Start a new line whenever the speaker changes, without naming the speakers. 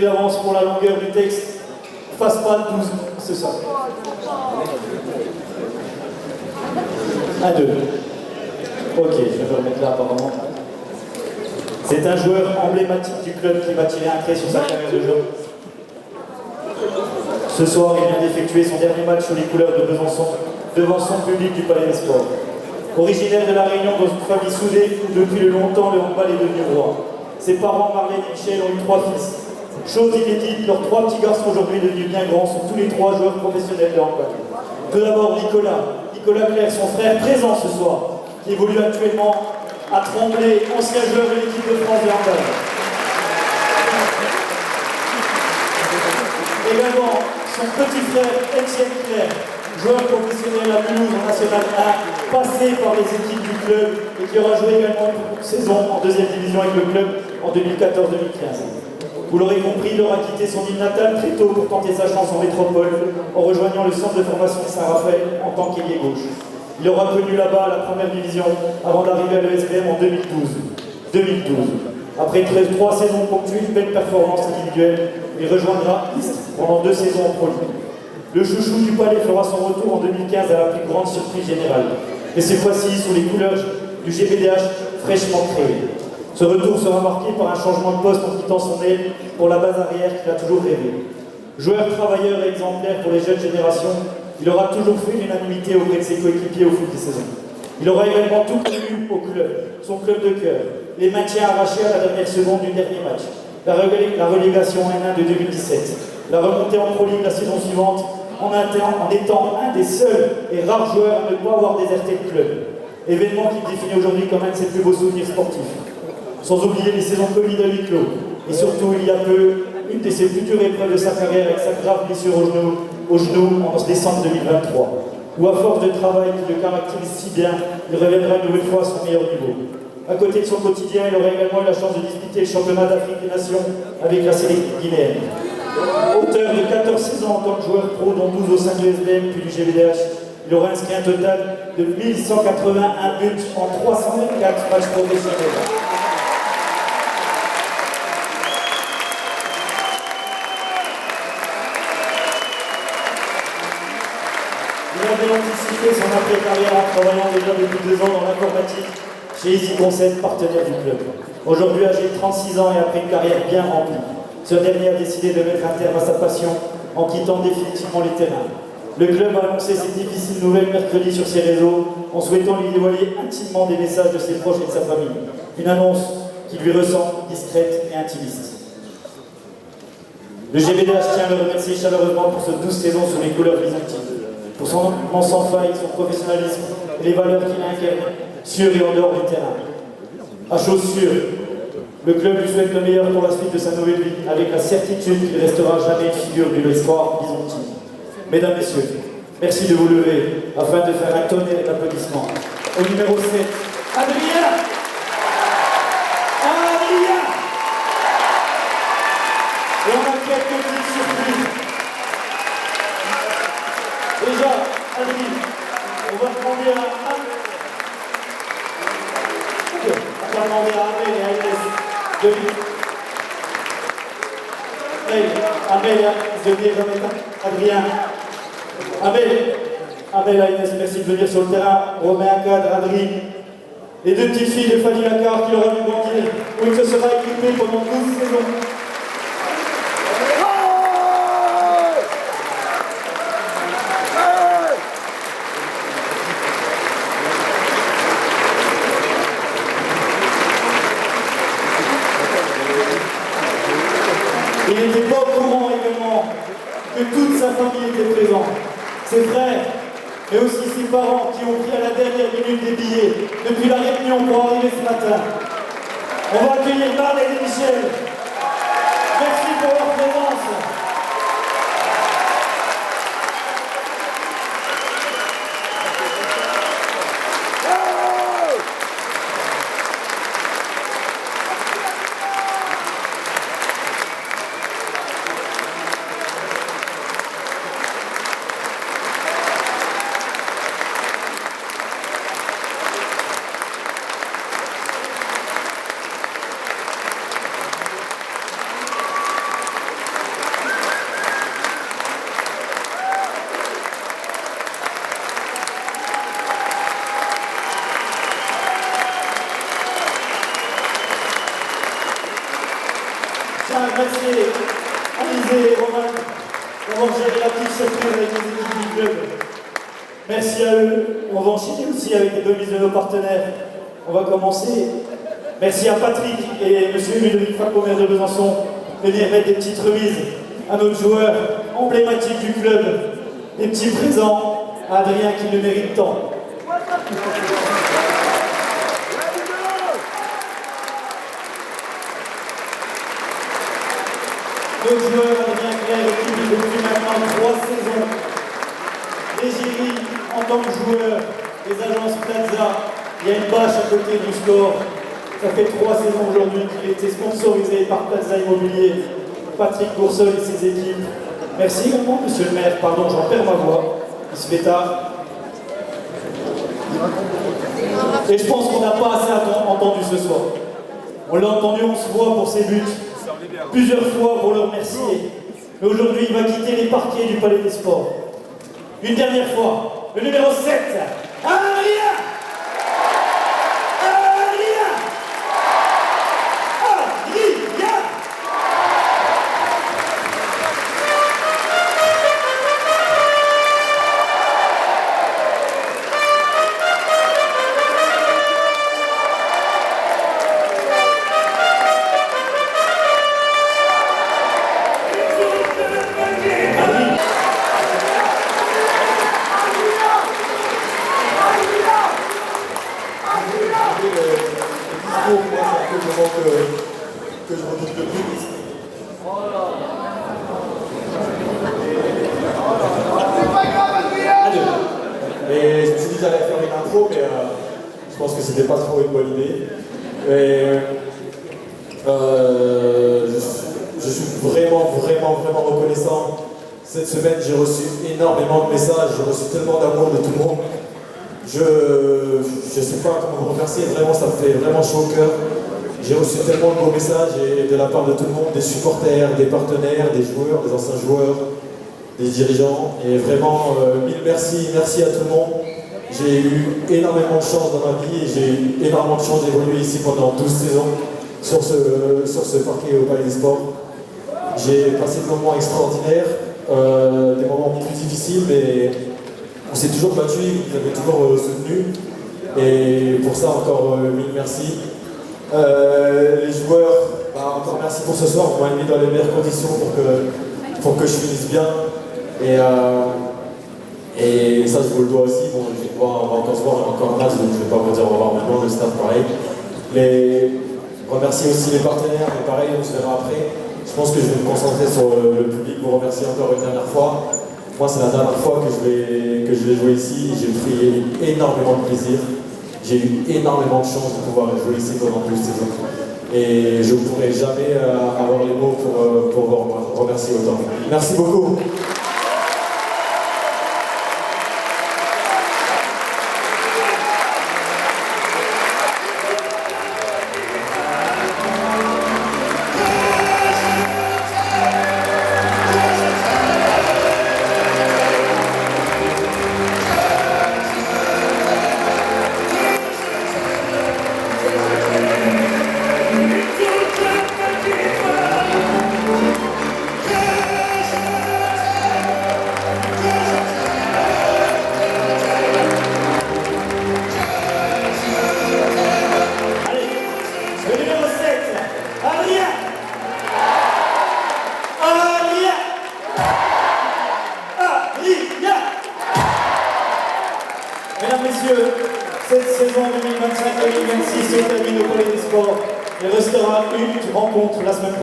L'avance pour la longueur du texte fasse pas 12, c'est ça. 1, 2. Ok, je vais le remettre là apparemment. C'est un joueur emblématique du club qui va tirer un trait sur sa carrière de jeu. Ce soir, il vient d'effectuer son dernier match sous les couleurs de Besançon, devant son public du Palais des Sports. Originaire de La Réunion, dans une famille soudée où depuis longtemps le handball est devenu roi. Ses parents, Marlène et Michel, ont eu 3 fils. Chose inédite, leurs 3 petits garçons aujourd'hui devenus bien grands sont tous les 3 joueurs professionnels de handball. Tout d'abord Nicolas Clerc, son frère, présent ce soir, qui évolue actuellement à Tremblay, ancien joueur de l'équipe de France de handball. Également, son petit frère Etienne Clerc, joueur professionnel à Mulhouse en National 1, passé par les équipes du club et qui aura joué également une saison en 2e division avec le club en 2014-2015. Vous l'aurez compris, il aura quitté son île natale très tôt pour tenter sa chance en métropole en rejoignant le centre de formation de Saint-Raphaël en tant qu'ailier gauche. Il aura connu là-bas la 1re division avant d'arriver à l'ESBM en 2012. Après 3 saisons ponctuées de belles performances individuelles, il rejoindra Istres pendant 2 saisons en Pro League. Le chouchou du Palais fera son retour en 2015 à la plus grande surprise générale, et cette fois-ci sous les couleurs du GBDH fraîchement créé. Ce retour sera marqué par un changement de poste en quittant son aile pour la base arrière qu'il a toujours rêvé. Joueur, travailleur et exemplaire pour les jeunes générations, il aura toujours fait l'unanimité auprès de ses coéquipiers au fil des saisons. Il aura également tout connu au club, son club de cœur, les maintiens arrachés à la dernière seconde du dernier match, la relégation N1 de 2017, la remontée en Pro League la saison suivante, en étant un des seuls et rares joueurs à ne pas avoir déserté le club. Événement qui définit aujourd'hui comme un de ses plus beaux souvenirs sportifs. Sans oublier les saisons Covid à huis clos. Et surtout, il y a peu, une de ses plus dures épreuves de sa carrière avec sa grave blessure au genou en décembre 2023. Où à force de travail qui le caractérise si bien, il reviendra une nouvelle fois à son meilleur niveau. À côté de son quotidien, il aura également eu la chance de disputer le championnat d'Afrique des Nations avec la sélection guinéenne. Auteur de 14 saisons en tant que joueur pro, dont 12 au sein de l'ESBM puis du GBDH, il aura inscrit un total de 1181 buts en 324 matchs professionnels. Il avait anticipé son après-carrière en travaillant déjà depuis 2 ans dans l'informatique chez Easy Concept, partenaire du club. Aujourd'hui âgé de 36 ans et après une carrière bien remplie, ce dernier a décidé de mettre un terme à sa passion en quittant définitivement les terrains. Le club a annoncé cette difficile nouvelle mercredi sur ses réseaux en souhaitant lui dévoiler intimement des messages de ses proches et de sa famille. Une annonce qui lui ressemble discrète et intimiste. Le GBDH tient à le remercier chaleureusement pour ces 12 saisons sous les couleurs byzantines. Pour son engagement sans faille, son professionnalisme et les valeurs qu'il incarne, sur et en dehors du terrain. À chose sûre, le club lui souhaite le meilleur pour la suite de sa nouvelle vie, avec la certitude qu'il ne restera jamais une figure de l'espoir byzantine. Mesdames, Messieurs, merci de vous lever afin de faire un tonnerre d'applaudissements. Au numéro 7, Adrien! Et on a quelques petites surprises. Déjà, Adrien, on va demander à Amel et à Inès de venir remettre Adrien. Amel et Inès, merci de venir sur le terrain. On remet un cadre, Adrien. Les 2 petites filles de Fanny Lacard qui aura dû grandir, où il se sera équipé pendant 12 saisons. Il n'était pas au courant également que toute sa famille était présente. Ses frères, mais aussi ses parents qui ont pris à la dernière minute des billets depuis la réunion pour arriver ce matin. On va accueillir Marlène et Michel. Merci pour leur présence. remercier Alizé et Roman d'avoir géré la petite surprise avec les équipes du club. Merci à eux. On va enchaîner aussi avec les remises de nos partenaires. On va commencer. Merci à Patrick et M. Ludovic Faco, maire de Besançon, de venir mettre des petites remises à nos joueurs emblématiques du club. Des petits présents à Adrien qui le mérite tant. Nos joueurs, Adrien Claire, équipe depuis maintenant 3 saisons. L'égérie en tant que joueur, les agences Plaza, il y a une bâche à côté du score. Ça fait 3 saisons aujourd'hui qu'il a été sponsorisé par Plaza Immobilier, Patrick Boursol et ses équipes. Merci également, monsieur le maire. Pardon, j'en perds ma voix. Il se fait tard. Et je pense qu'on n'a pas assez entendu ce soir. On l'a entendu, on se voit pour ses buts. Plusieurs fois pour le remercier. Mais aujourd'hui, il va quitter les parquets du Palais des Sports. Une dernière fois, le numéro 7, Adrien!
Que je redoute le plus. Et je me suis dit que j'allais faire une intro, mais je pense que c'était pas trop une bonne idée. Et, je suis vraiment reconnaissant. Cette semaine, j'ai reçu énormément de messages, j'ai reçu tellement d'amour de tout le monde. Je sais pas comment vous remercier, vraiment, ça me fait vraiment chaud au cœur. J'ai reçu tellement de beaux messages et de la part de tout le monde, des supporters, des partenaires, des joueurs, des anciens joueurs, des dirigeants. Et vraiment, mille merci, merci à tout le monde. J'ai eu énormément de chance dans ma vie et j'ai eu énormément de chance d'évoluer ici pendant 12 saisons sur ce parquet au Palais des Sports. J'ai passé des moments extraordinaires, des moments plus difficiles, mais on s'est toujours battu, vous avez toujours soutenu. Et pour ça, encore mille merci. Les joueurs, encore merci pour ce soir, vous m'avez mis dans les meilleures conditions pour que je finisse bien. Et ça, je vous le dois aussi. Bon, on va encore se voir, encore un match, donc je ne vais pas vous dire au revoir maintenant, le staff pareil. Mais remercier aussi les partenaires, mais pareil, on se verra après. Je pense que je vais me concentrer sur le public, vous remercier encore une dernière fois. Moi, c'est la dernière fois que je vais jouer ici. J'ai pris énormément de plaisir. J'ai eu énormément de chance de pouvoir jouer ici pendant 12 saisons. Et je ne pourrai jamais avoir les mots pour vous remercier autant. Merci beaucoup.
Mesdames, Messieurs, cette saison 2025-2026 se termine au Palais des Sports. Il restera une rencontre la semaine prochaine.